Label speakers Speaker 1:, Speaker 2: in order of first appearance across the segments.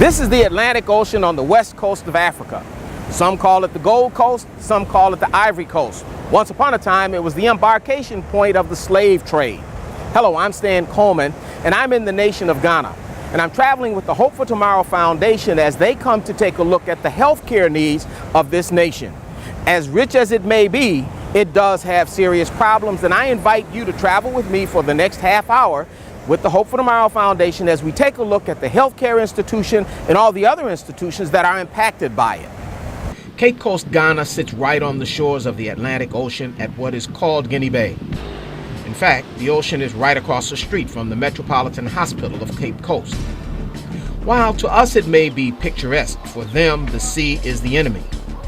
Speaker 1: This is the Atlantic Ocean on the west coast of Africa. Some call it the Gold Coast, some call it the Ivory Coast. Once upon a time, it was the embarkation point of the slave trade. Hello, I'm Stan Coleman, and I'm in the nation of Ghana. And I'm traveling with the Hope for Tomorrow Foundation as they come to take a look at the healthcare needs of this nation. As rich as it may be, it does have serious problems, and I invite you to travel with me for the next half hour with the Hope for Tomorrow Foundation as we take a look at the healthcare institution and all the other institutions that are impacted by it. Cape Coast, Ghana sits right on the shores of the Atlantic Ocean at what is called Guinea Bay. In fact, the ocean is right across the street from the Metropolitan Hospital of Cape Coast. While to us it may be picturesque, for them the sea is the enemy,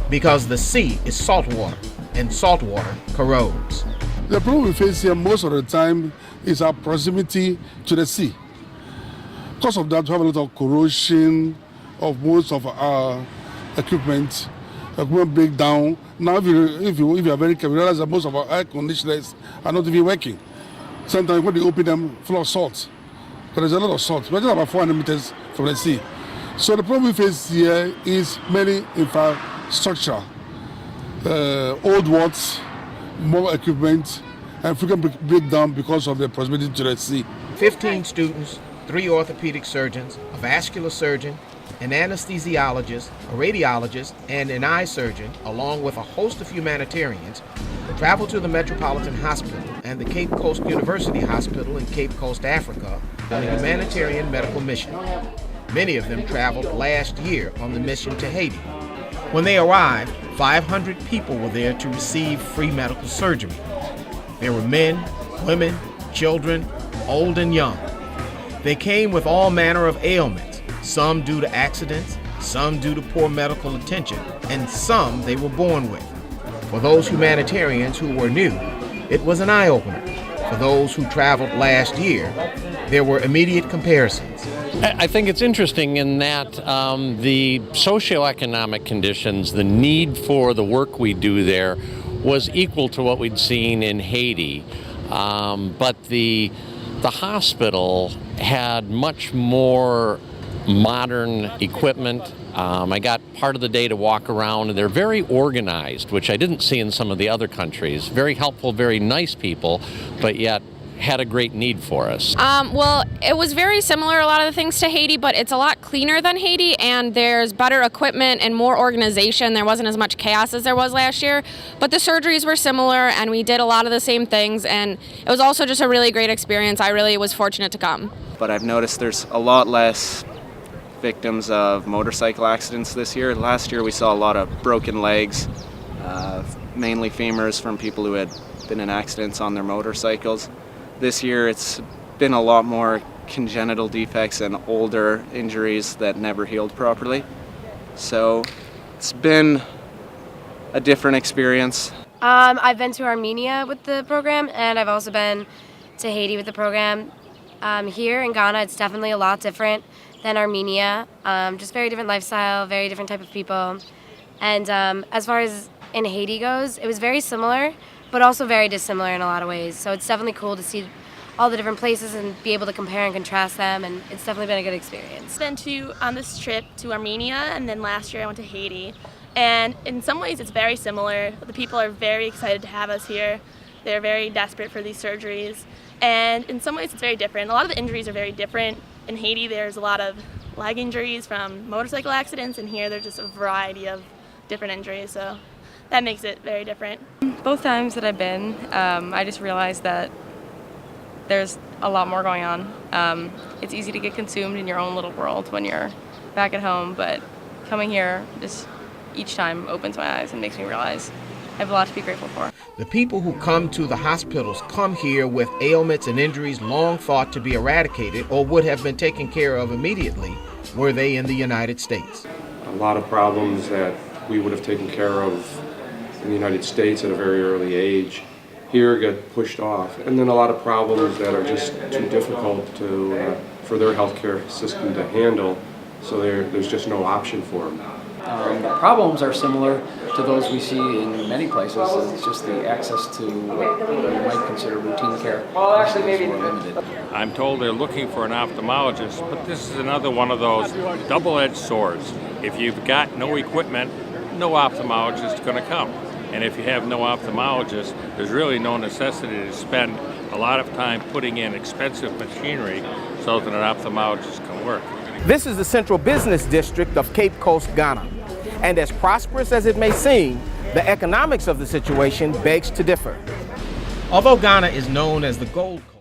Speaker 1: because the sea is salt water, and salt water corrodes.
Speaker 2: The problem we face here most of the time is our proximity to the sea. Because of that, we have a lot of corrosion of most of our equipment. Equipment break down. Now, if you are very careful, you realize that most of our air conditioners are not even working. Sometimes when they open them, full of salt. But there's a lot of salt. We're just about 400 meters from the sea. So the problem we face here is many infrastructure, old wards, more equipment, and frequent breakdown because of the proximity to the sea.
Speaker 1: 15 students, 3 orthopedic surgeons, a vascular surgeon, an anesthesiologist, a radiologist, and an eye surgeon, along with a host of humanitarians, traveled to the Metropolitan Hospital and the Cape Coast University Hospital in Cape Coast, Africa, on a humanitarian medical mission. Many of them traveled last year on the mission to Haiti. When they arrived, 500 people were there to receive free medical surgery. There were men, women, children, old and young. They came with all manner of ailments, some due to accidents, some due to poor medical attention, and some they were born with. For those humanitarians who were new, it was an eye-opener. For those who traveled last year, there were immediate comparisons.
Speaker 3: I think it's interesting in that the socioeconomic conditions, the need for the work we do there was equal to what we'd seen in Haiti. But the hospital had much more modern equipment. I got part of the day to walk around, and they're very organized, which I didn't see in some of the other countries. Very helpful, very nice people, but yet had a great need for us.
Speaker 4: Well, it was very similar, a lot of the things to Haiti, but it's a lot cleaner than Haiti, and there's better equipment and more organization. There wasn't as much chaos as there was last year, but the surgeries were similar, and we did a lot of the same things, and it was also just a really great experience. I really was fortunate to come.
Speaker 5: But I've noticed there's a lot less victims of motorcycle accidents this year. Last year we saw a lot of broken legs, mainly femurs from people who had been in accidents on their motorcycles. This year it's been a lot more congenital defects and older injuries that never healed properly. So it's been a different experience.
Speaker 6: I've been to Armenia with the program, and I've also been to Haiti with the program. Here in Ghana, it's definitely a lot different than Armenia. Just very different lifestyle, very different type of people. And as far as in Haiti goes, it was very similar, but also very dissimilar in a lot of ways. So it's definitely cool to see all the different places and be able to compare and contrast them, and it's definitely been a good experience.
Speaker 7: I've been on this trip to Armenia, and then last year I went to Haiti. And in some ways it's very similar. The people are very excited to have us here. They're very desperate for these surgeries. And in some ways it's very different. A lot of the injuries are very different. In Haiti there's a lot of leg injuries from motorcycle accidents, and here there's just a variety of different injuries. So that makes it very different.
Speaker 8: Both times that I've been, I just realized that there's a lot more going on. It's easy to get consumed in your own little world when you're back at home, but coming here just each time opens my eyes and makes me realize I have a lot to be grateful for.
Speaker 1: The people who come to the hospitals come here with ailments and injuries long thought to be eradicated or would have been taken care of immediately were they in the United States.
Speaker 9: A lot of problems that we would have taken care of in the United States at a very early age here get pushed off. And then a lot of problems that are just too difficult for their healthcare system to handle, so there's just no option for them.
Speaker 10: The problems are similar, to those we see in many places. It's just the access to what you might consider routine care is more limited.
Speaker 11: I'm told they're looking for an ophthalmologist, but this is another one of those double-edged swords. If you've got no equipment, no ophthalmologist is going to come. And if you have no ophthalmologist, there's really no necessity to spend a lot of time putting in expensive machinery so that an ophthalmologist can work.
Speaker 1: This is the central business district of Cape Coast, Ghana. And as prosperous as it may seem, the economics of the situation begs to differ. Although Ghana is known as the Gold Coast,